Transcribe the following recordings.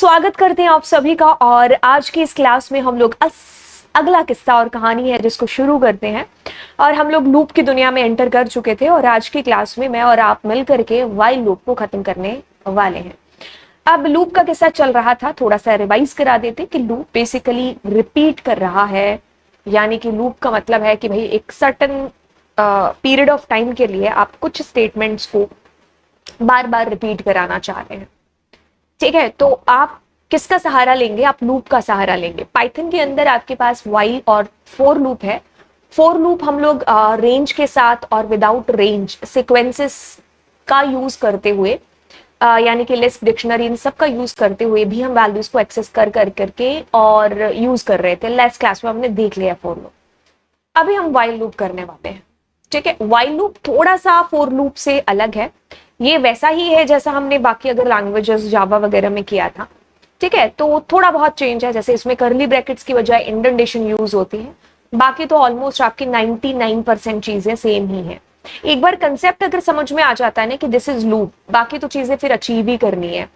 स्वागत करते हैं आप सभी का। और आज की इस क्लास में हम लोग अगला किस्सा और कहानी है जिसको शुरू करते हैं। और हम लोग लूप की दुनिया में एंटर कर चुके थे और आज की क्लास में मैं और आप मिल करके वाइल लूप को खत्म करने वाले हैं। अब लूप का किस्सा चल रहा था, थोड़ा सा रिवाइज करा देते कि लूप बेसिकली रिपीट कर रहा है। यानी कि लूप का मतलब है कि भाई एक सर्टन पीरियड ऑफ टाइम के लिए आप कुछ स्टेटमेंट्स को बार बार रिपीट कराना चाह रहे हैं। ठीक है, तो आप किसका सहारा लेंगे? आप लूप का सहारा लेंगे। पाइथन के अंदर आपके पास वाइल और फोर लूप है। फोर लूप हम लोग रेंज के साथ और विदाउट रेंज सीक्वेंसेस का यूज करते हुए यानी कि लिस्ट, डिक्शनरी, इन सब का यूज करते हुए भी हम वैल्यूज को एक्सेस कर करके और यूज कर रहे थे। लास्ट क्लास में हमने देख लिया फोर लूप। अभी हम वाइल लूप करने वाले हैं। ठीक है, वाइल लूप थोड़ा सा फोर लूप से अलग है। ये वैसा ही है जैसा हमने बाकी अगर लैंग्वेजेस जावा वगैरह में किया था। ठीक है, तो थोड़ा बहुत चेंज है। जैसे इसमें कर्ली ब्रैकेट्स की बजाय इंडेंटेशन यूज होती है। बाकी तो ऑलमोस्ट आपकी 99% चीजें सेम ही है। एक बार कंसेप्ट अगर समझ में आ जाता है ना कि दिस इज लूप, बाकी तो चीजें फिर अचीव ही करनी है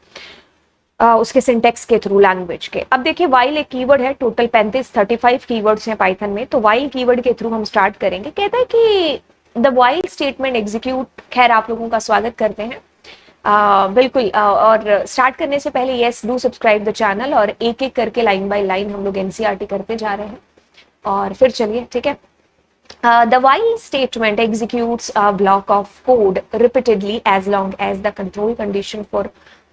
उसके सिंटेक्स के थ्रू, लैंग्वेज के। अब देखिए, वाइल एक कीवर्ड है। टोटल 35 कीवर्ड्स हैं पाइथन में। तो वाइल कीवर्ड के थ्रू हम स्टार्ट करेंगे। कहता है कि द वाइल स्टेटमेंट एग्जीक्यूट। खैर, आप लोगों का स्वागत करते हैं। बिल्कुल। और स्टार्ट करने से पहले yes do subscribe the channel. और एक एक करके लाइन बाय लाइन हम लोग एनसीईआरटी करते जा रहे हैं। और फिर चलिए, ठीक है। The while statement executes a block of code repeatedly as long as the control condition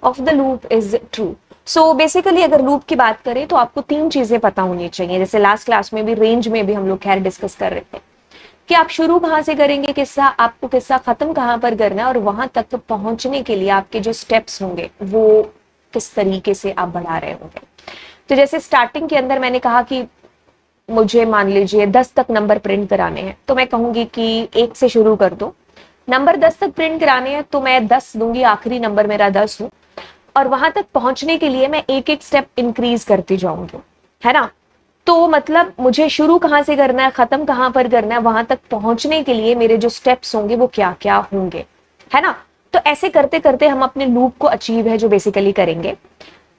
of the loop is true. So basically अगर लूप की बात करें तो आपको तीन चीजें पता होनी चाहिए। जैसे लास्ट क्लास में भी रेंज में भी हम लोग खैर डिस्कस कर रहे थे कि आप शुरू कहाँ से करेंगे किस्सा, आपको किस्सा खत्म कहाँ पर करना है, और वहां तक पहुंचने के लिए आपके जो स्टेप्स होंगे वो किस तरीके से आप बढ़ा रहे होंगे। तो जैसे स्टार्टिंग के अंदर मैंने कहा कि मुझे मान लीजिए 10 तक नंबर प्रिंट कराने हैं, तो मैं कहूंगी कि 1 से शुरू कर दो। नंबर 10 तक प्रिंट कराने हैं तो मैं 10 दूंगी, आखिरी नंबर मेरा 10 हो। और वहां तक पहुंचने के लिए मैं एक एक स्टेप इंक्रीज करती जाऊंगी, है ना। तो मतलब मुझे शुरू कहाँ से करना है, खत्म कहाँ पर करना है, वहां तक पहुंचने के लिए मेरे जो स्टेप्स होंगे वो क्या क्या होंगे, है ना। तो ऐसे करते करते हम अपने लूप को अचीव है जो बेसिकली करेंगे।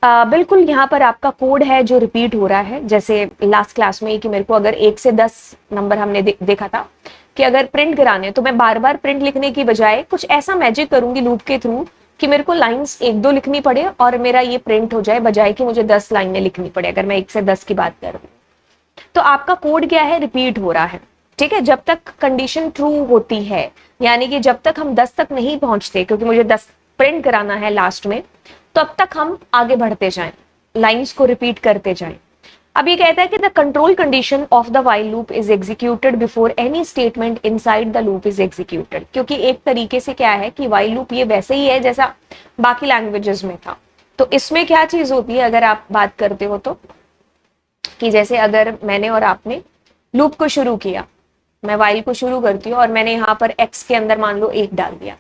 बिल्कुल यहाँ पर आपका कोड है जो रिपीट हो रहा है। जैसे लास्ट क्लास में कि मेरे को अगर 1 से 10 नंबर हमने देखा था कि अगर प्रिंट कराने तो मैं बार बार प्रिंट लिखने की बजाय कुछ ऐसा मैजिक करूंगी लूप के थ्रू कि मेरे को लाइंस 1-2 लिखनी पड़े और मेरा ये प्रिंट हो जाए, बजाय कि मुझे 10 लाइनें लिखनी पड़े अगर मैं 1 से 10 की बात कर रही हूँ। तो आपका कोड क्या है, रिपीट हो रहा है। ठीक है, जब तक कंडीशन ट्रू होती है, यानी कि जब तक हम 10 तक नहीं पहुंचते, क्योंकि मुझे 10 प्रिंट कराना है लास्ट में, तो अब तक हम आगे बढ़ते जाएं, लाइंस को रिपीट करते जाएं। अब ये कहता है कि the control condition of the while loop is executed before any statement inside the loop is executed. क्योंकि एक तरीके से क्या है कि वाइल लूप ये वैसे ही है जैसा बाकी लैंग्वेजेस में था। तो इसमें क्या चीज होती है अगर आप बात करते हो तो, कि जैसे अगर मैंने और आपने लूप को शुरू किया, मैं वाइल को शुरू करती हूँ और मैंने यहाँ पर एक्स के अंदर मान लो 1 डाल दिया।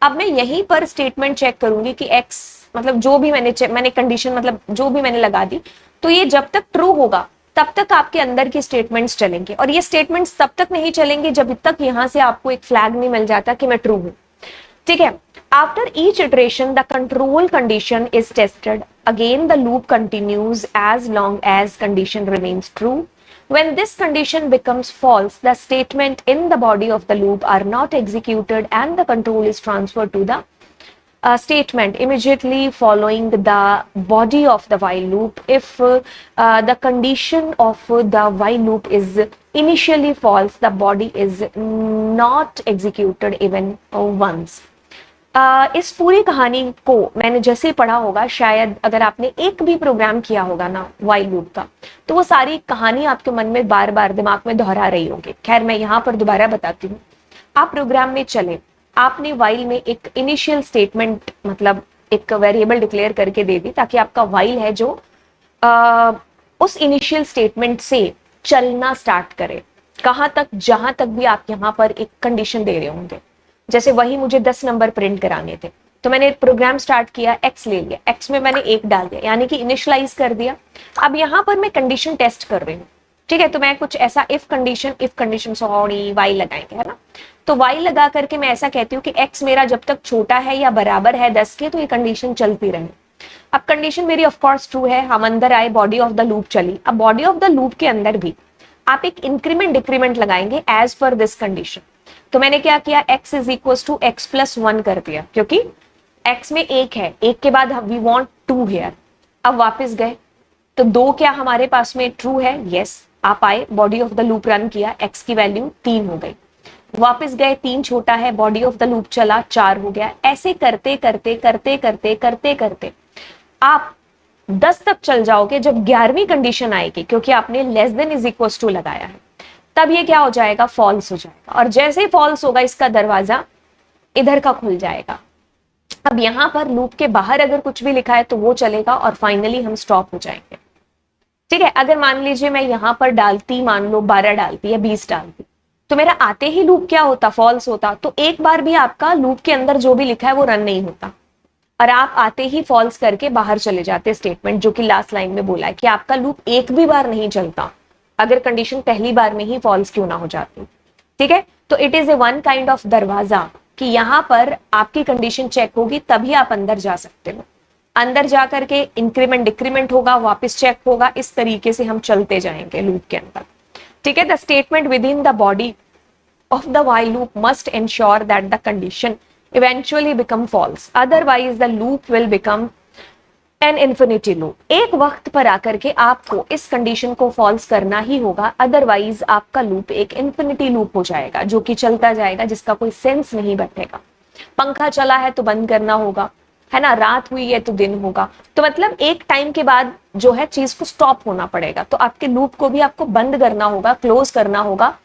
अब मैं यहीं पर स्टेटमेंट चेक करूंगी कि एक्स मतलब जो भी मैंने कंडीशन मतलब जो भी मैंने लगा दी, तो ये जब तक ट्रू होगा तब तक आपके अंदर की स्टेटमेंट्स चलेंगे। और ये स्टेटमेंट्स तब तक नहीं चलेंगे जब तक यहां से आपको एक फ्लैग नहीं मिल जाता कि मैं ट्रू हूं। ठीक है, after each iteration the control condition is tested again, the loop continues as long as condition remains true. When this condition becomes false, the statement in the body of the loop are not executed and the control is transferred to the statement immediately following the body of the while loop. If the condition of the while loop is initially false, the body is not executed even once. इस पूरी कहानी को मैंने जैसे पढ़ा होगा, शायद अगर आपने एक भी प्रोग्राम किया होगा ना वाइल लूप का, तो वो सारी कहानी आपके मन में बार बार दिमाग में दोहरा रही होगी। खैर, मैं यहाँ पर दोबारा बताती हूँ। आप प्रोग्राम में चले, आपने वाइल में एक इनिशियल स्टेटमेंट मतलब एक वेरिएबल डिक्लेयर करके दे दी ताकि आपका वाइल है जो उस इनिशियल स्टेटमेंट से चलना स्टार्ट करे। कहाँ तक, जहां तक भी आप यहाँ पर एक कंडीशन दे रहे होंगे। जैसे वही मुझे 10 नंबर प्रिंट कराने थे, तो मैंने प्रोग्राम स्टार्ट किया, एक्स ले लिया, एक्स में मैंने 1 डाल दिया, यानी कि इनिशियलाइज कर दिया। अब यहाँ पर मैं कंडीशन टेस्ट कर रही हूँ। ठीक है, तो मैं कुछ ऐसा इफ कंडीशन सॉरी वाइल लगाएंगे, है ना। तो वाइल लगा करके मैं ऐसा कहती हूँ कि एक्स मेरा जब तक छोटा है या बराबर है 10 के, तो ये कंडीशन चलती रहे। अब कंडीशन मेरी ऑफ कोर्स ट्रू है, हम अंदर आए, बॉडी ऑफ द लूप चली। अब बॉडी ऑफ द लूप के अंदर भी आप एक इंक्रीमेंट डिक्रीमेंट लगाएंगे एज पर दिस कंडीशन। तो मैंने क्या किया, x is equal to x plus one कर दिया, क्योंकि x में एक है, एक के बाद वी वांट टू हेयर। अब वापस गए तो दो क्या हमारे पास में ट्रू है, यस। आप आए, body of the loop run किया, x की वैल्यू 3 हो गई। वापस गए, 3 छोटा है, बॉडी ऑफ द लूप चला, 4 हो गया। ऐसे करते करते करते करते करते करते आप 10 तक चल जाओगे। जब 11वीं कंडीशन आएगी, क्योंकि आपने less than is equal to लगाया है, तब ये क्या हो जाएगा, फॉल्स हो जाएगा। और जैसे ही फॉल्स होगा, इसका दरवाजा इधर का खुल जाएगा। अब यहां पर लूप के बाहर अगर कुछ भी लिखा है तो वो चलेगा और फाइनली हम स्टॉप हो जाएंगे। ठीक है, अगर मान लीजिए मैं यहां पर डालती, मान लो 12 डालती या 20 डालती, तो मेरा आते ही लूप क्या होता, फॉल्स होता। तो एक बार भी आपका लूप के अंदर जो भी लिखा है वो रन नहीं होता, और आप आते ही फॉल्स करके बाहर चले जाते। स्टेटमेंट जो कि लास्ट लाइन में बोला है कि आपका लूप एक भी बार नहीं चलता अगर कंडीशन पहली बार में ही फॉल्स क्यों ना हो जाती। ठीक है, तो it is a one kind of दरवाजा कि यहां पर आपकी कंडीशन चेक होगी तभी आप अंदर जा सकते हो। अंदर जाकर के इंक्रीमेंट डिक्रीमेंट होगा, वापस चेक होगा, इस तरीके से हम चलते जाएंगे लूप के अंदर। ठीक है, the statement with in the body of the while loop must ensure that the condition eventually become false, otherwise the loop will become an infinity loop। एक वक्त पर आकर के आपको इस कंडीशन को फॉल्स करना ही होगा, अदरवाइज आपका लूप एक इंफिनिटी लूप हो जाएगा जो कि चलता जाएगा, जिसका कोई सेंस नहीं बैठेगा। पंखा चला है तो बंद करना होगा, है ना, रात हुई है तो दिन होगा, तो मतलब एक टाइम के बाद जो है चीज को स्टॉप होना पड़ेगा। तो आपके लूप को भी आपको बंद करना होगा, क्लोज करना होगा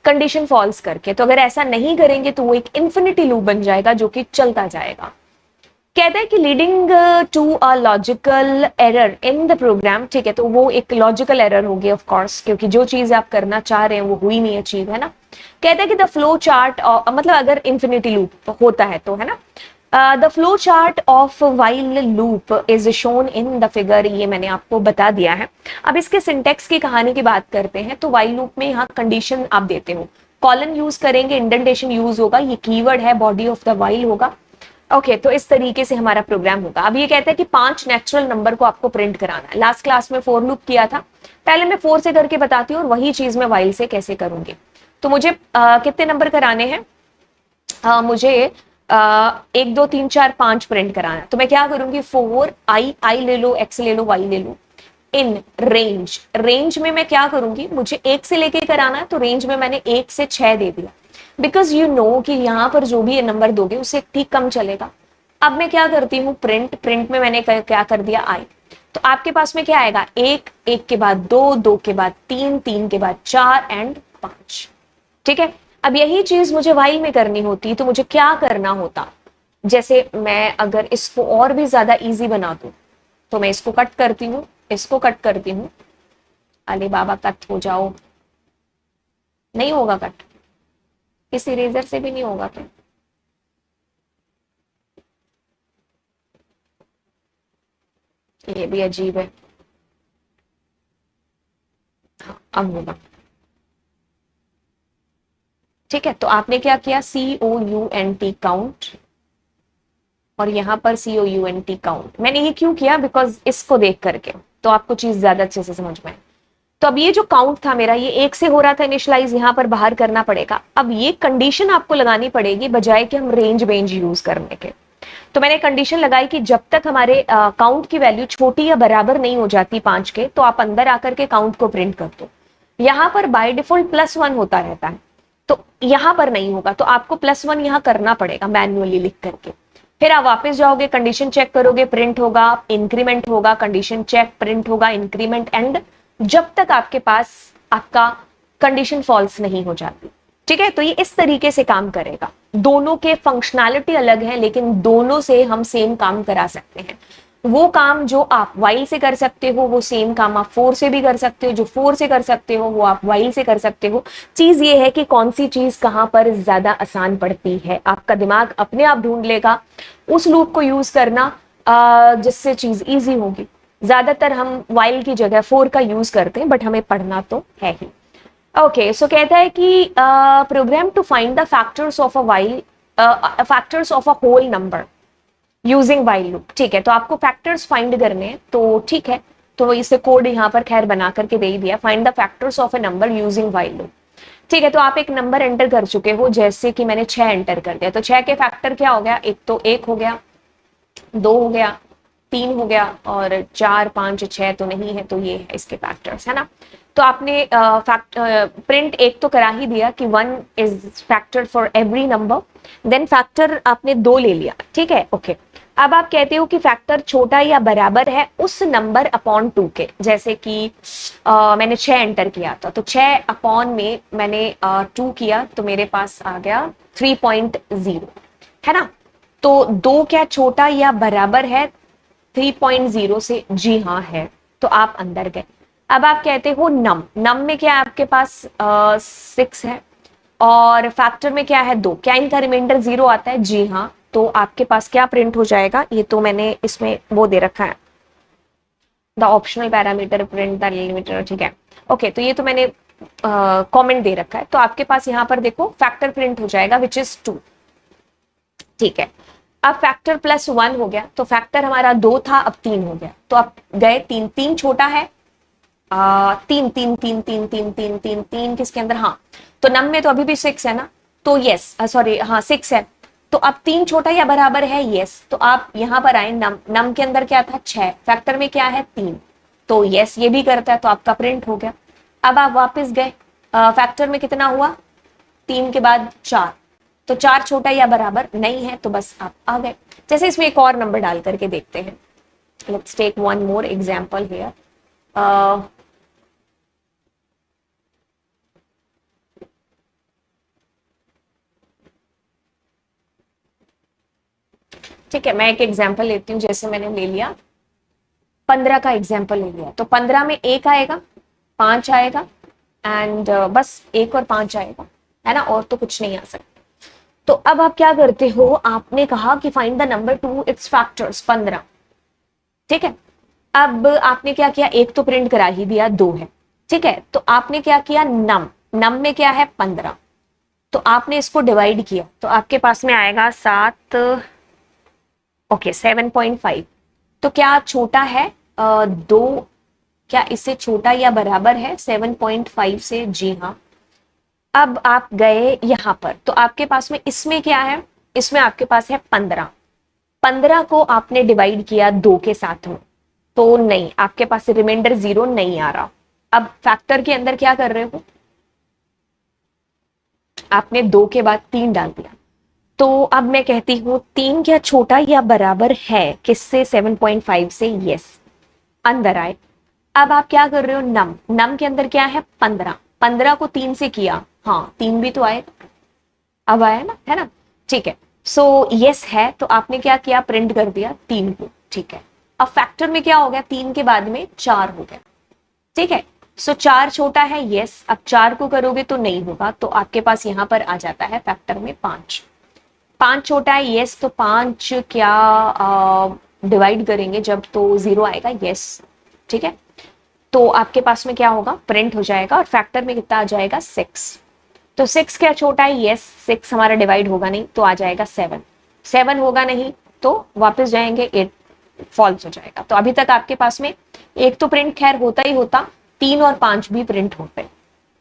कंडीशन फॉल्स करके। तो अगर ऐसा नहीं करेंगे तो वो एक इंफिनिटी लूप बन जाएगा जो कि चलता जाएगा। कहते हैं कि leading to a logical error in the program. ठीक है, तो वो एक लॉजिकल एरर होगी ऑफ कोर्स, क्योंकि जो चीज आप करना चाह रहे हैं वो हुई नहीं अचीव, है ना। कहते हैं कि द फ्लो चार्ट, मतलब अगर इंफिनिटी लूप होता है तो, है ना, the flow chart of while loop is shown in the figure. ये मैंने आपको बता दिया है। अब इसके सिंटेक्स की कहानी की बात करते हैं। तो वाइल लूप में यहाँ कंडीशन आप देते हो, कॉलन यूज करेंगे, इंडेंटेशन यूज होगा, ये कीवर्ड है, बॉडी ऑफ द वाइल होगा। ओके, तो इस तरीके से हमारा प्रोग्राम होगा। अब ये कहता है कि 5 नेचुरल नंबर को आपको प्रिंट कराना है। लास्ट क्लास में फॉर लूप किया था, पहले मैं 4 से करके बताती हूँ और वही चीज मैं वाइल से कैसे करूंगी। तो मुझे कितने नंबर कराने हैं, मुझे 1 2 3 4 5 प्रिंट कराना है। तो मैं क्या करूंगी, 4 आई ले लो, एक्स ले लो, वाई ले लो, इन रेंज। रेंज में मैं क्या करूंगी, मुझे 1 से लेके कराना है, तो रेंज में मैंने 1 से 6 दे दिया, बिकॉज यू नो कि यहां पर जो भी ये नंबर दोगे उससे ठीक कम चलेगा। अब मैं क्या करती हूँ, प्रिंट। प्रिंट में मैंने क्या कर दिया, आई। तो आपके पास में क्या आएगा, 1, 1 के बाद 2, 2 के बाद 3, 3 के बाद 4 एंड 5। ठीक है, अब यही चीज मुझे वाइल में करनी होती, तो मुझे क्या करना होता, जैसे मैं अगर इसको और भी ज्यादा इजी बना दूं, तो मैं इसको कट करती हूँ, इसको कट करती हूँ। अरे बाबा कट हो जाओ, नहीं होगा कट, इस इरेजर से भी नहीं होगा क्या, ये भी अजीब है। हाँ, अब होगा। ठीक है, तो आपने क्या किया, COUNT काउंट, और यहां पर COUNT काउंट। मैंने ये क्यों किया, बिकॉज इसको देख करके तो आपको चीज ज्यादा अच्छे से समझ में आए। तो अब ये जो काउंट था मेरा, ये 1 से हो रहा था इनिशियलाइज, यहां पर बाहर करना पड़ेगा। अब ये कंडीशन आपको लगानी पड़ेगी बजाय कि हम रेंज बेंज यूज करने के। तो मैंने कंडीशन लगाई कि जब तक हमारे काउंट की वैल्यू छोटी या बराबर नहीं हो जाती 5 के, तो आप अंदर आकर के काउंट को प्रिंट कर दो। यहां पर बाय डिफॉल्ट +1 होता रहता है, तो यहां पर नहीं होगा, तो आपको +1 यहां करना पड़ेगा मैन्युअली लिख करके। फिर आप वापस जाओगे, कंडीशन चेक करोगे, प्रिंट होगा, इंक्रीमेंट होगा, कंडीशन चेक, प्रिंट होगा, इंक्रीमेंट, एंड जब तक आपके पास आपका कंडीशन फॉल्स नहीं हो जाती। ठीक है, तो ये इस तरीके से काम करेगा। दोनों के फंक्शनैलिटी अलग है, लेकिन दोनों से हम सेम काम करा सकते हैं। वो काम जो आप वाइल से कर सकते हो, वो सेम काम आप 4 से भी कर सकते हो, जो 4 से कर सकते हो वो आप वाइल से कर सकते हो। चीज ये है कि कौन सी चीज कहां पर ज्यादा आसान पड़ती है, आपका दिमाग अपने आप ढूंढ लेगा उस लूप को यूज करना जिससे चीज इजी होगी। ज्यादातर हम वाइल की जगह 4 का यूज करते हैं, बट हमें पढ़ना तो है ही। ओके, सो कहता है कि program to find the factors of a while, factors of a whole number. Using while loop, ठीक है। तो आपको फैक्टर्स फाइंड करने हैं, तो ठीक है, तो इसे कोड यहाँ पर खैर बना करके दे ही दिया, find the factors of A number using while loop. ठीक है, तो आप एक नंबर एंटर कर चुके हो, जैसे कि मैंने 6 एंटर कर दिया, तो 6 के फैक्टर क्या हो गया, एक तो 1 हो गया, 2 हो गया, 3 हो गया, और 4 5 6 तो नहीं है, तो ये है इसके फैक्टर्स, है ना। तो आपने प्रिंट एक तो करा ही दिया कि 1 is factor for every number, then factor आपने 2 ले लिया, ठीक है, ओके। अब आप कहते हो कि फैक्टर छोटा या बराबर है उस नंबर अपॉन 2 के, जैसे कि मैंने 6 एंटर किया था, तो 6 अपॉन में मैंने 2 किया, तो मेरे पास आ गया 3.0, है ना। तो 2 क्या छोटा या बराबर है 3.0 से, जी हाँ है, तो आप अंदर गए। अब आप कहते हो नम, नम में क्या है आपके पास 6 है, और फैक्टर में क्या है 2, क्या इनका रिमाइंडर 0 आता है, जी हाँ, तो आपके पास क्या प्रिंट हो जाएगा, ये तो मैंने इसमें वो दे रखा है, the optional parameter print the limiter, ठीक है, ओके। तो ये तो मैंने कमेंट दे रखा है, तो आपके पास यहाँ पर देखो फैक्टर प्रिंट हो जाएगा विच इज 2, ठीक है। अब फैक्टर प्लस 1 हो गया, तो फैक्टर हमारा 2 था, अब 3 हो गया, तो अब गए 3, 3 छोटा है, 3 3 3 3 3 3 3 3 किसके अंदर, हाँ, तो नम में तो अभी भी 6 है ना, तो यस, सॉरी, हाँ 6 है, तो अब 3 छोटा या बराबर है, यस, तो आप यहां पर आए, नम, नम के अंदर क्या था 6, फैक्टर में क्या है 3, तो यस ये भी करता है, तो आपका प्रिंट हो गया। अब आप वापस गए, फैक्टर में कितना हुआ, 3 के बाद 4, तो 4 छोटा या बराबर नहीं है, तो बस आप आ गए। जैसे इसमें एक और नंबर डाल करके देखते हैं, let's take one more example here, ठीक है, मैं एक एग्जांपल लेती हूँ, जैसे मैंने ले लिया 15 का एग्जांपल ले लिया, तो 15 में 1 आएगा, 5 आएगा, एंड बस 1 और 5 आएगा, है ना, और तो कुछ नहीं आ सकता। तो अब आप क्या करते हो, आपने कहा कि find the number 2 it's factors 15, ठीक है। अब आपने क्या किया, एक तो प्रिंट करा ही दिया, 2 है, ठीक है, तो आपने क्या किया, नम, नम में क्या है 15, तो आपने इसको डिवाइड किया, तो आपके पास में आएगा 7, ओके 7.5, तो क्या छोटा है 2, क्या इससे छोटा या बराबर है 7.5 से, जी हाँ। अब आप गए यहां पर, तो आपके पास में इसमें क्या है, इसमें आपके पास है 15, 15 को आपने डिवाइड किया 2 के साथ में, तो नहीं, आपके पास रिमाइंडर 0 नहीं आ रहा। अब फैक्टर के अंदर क्या कर रहे हो, आपने 2 के बाद 3 डाल दिया, तो अब मैं कहती हूं 3 क्या छोटा या बराबर है किससे, 7.5 से, यस, अंदर आए। अब आप क्या कर रहे हो, नम, नम के अंदर क्या है 15, 15 को 3 से किया, हाँ 3 भी तो आएगा, अब आया ना, है ना, ठीक है। सो यस है, तो आपने क्या किया, प्रिंट कर दिया 3 को, ठीक है। अब फैक्टर में क्या हो गया, 3 के बाद में 4 हो गया, ठीक है। सो 4 छोटा है, यस, अब 4 को करोगे तो नहीं होगा, तो आपके पास यहां पर आ जाता है फैक्टर में 5, 5 छोटा है, यस, तो 5 क्या डिवाइड करेंगे जब, तो 0 आएगा, यस, ठीक है। तो आपके पास में क्या होगा, प्रिंट हो जाएगा, और फैक्टर में कितना आ जाएगा 6, तो 6 क्या छोटा है, यस, 6 हमारा डिवाइड होगा नहीं, तो आ जाएगा 7, 7 होगा नहीं, तो वापस जाएंगे 8, फॉल्स हो जाएगा। तो अभी तक आपके पास में एक तो प्रिंट खैर होता ही होता, 3 और 5 भी प्रिंट होते,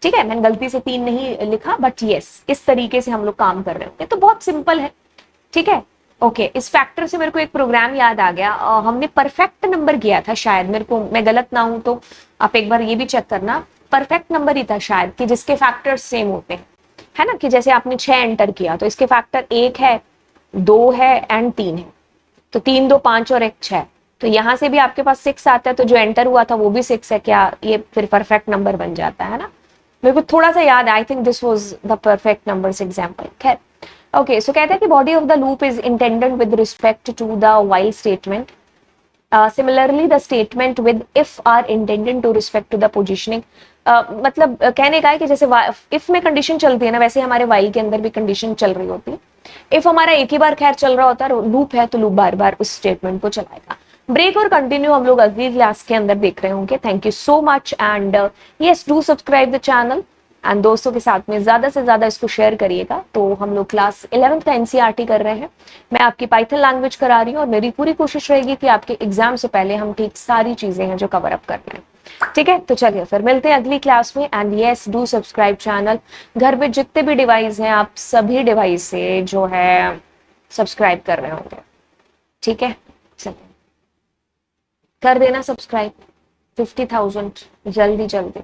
ठीक है। मैंने गलती से 3 नहीं लिखा, बट यस इस तरीके से हम लोग काम कर रहे होंगे, तो बहुत सिंपल है, ठीक है, ओके। इस फैक्टर से मेरे को एक प्रोग्राम याद आ गया, हमने परफेक्ट नंबर किया था शायद, मेरे को, मैं गलत ना हूं तो आप एक बार ये भी चेक करना, परफेक्ट नंबर ही था शायद, कि जिसके फैक्टर्स सेम होते हैं, है ना, कि जैसे आपने 6 एंटर किया, तो इसके फैक्टर 1 है, 2 है एंड 3 है, तो 3 2 5 और 1 6, तो यहां से भी आपके पास 6 आता है, तो जो एंटर हुआ था वो भी 6 है, क्या ये फिर परफेक्ट नंबर बन जाता है ना। मेरे को थोड़ा सा याद, I think this was the perfect numbers example, खैर, ओके। सो कहता है कि body of the loop is intended with respect to the while statement, similarly the statement with if are intended to respect to the positioning, मतलब कहने का है कि जैसे इफ में कंडीशन चलती है ना, वैसे हमारे व्हाइल के अंदर भी कंडीशन चल रही होती है। इफ हमारा एक ही बार खैर चल रहा होता है, लूप है, तो लूप बार बार उस स्टेटमेंट को चलाएगा। ब्रेक और कंटिन्यू हम लोग अगली क्लास के अंदर देख रहे होंगे। Thank you so much, and yes, do subscribe the channel and दोस्तों के साथ में ज़्यादा से ज़्यादा इसको शेयर करिएगा। तो हम लोग क्लास 11th का एनसीईआरटी कर रहे हैं, मैं आपकी पाइथन लैंग्वेज करा रही हूँ, और मेरी पूरी कोशिश रहेगी कि आपके एग्जाम से पहले हम ठीक सारी चीज़ें हैं जो कवर अप कर रहे हैं। ठीक है, तो चलिए फिर मिलते हैं अगली क्लास में। And yes, do subscribe channel. घर में जितने भी डिवाइस हैं, आप सभी डिवाइस से जो है सब्सक्राइब कर रहे होंगे। ठीक है, चलिए कर देना सब्सक्राइब। 50,000 जल्दी जल्दी।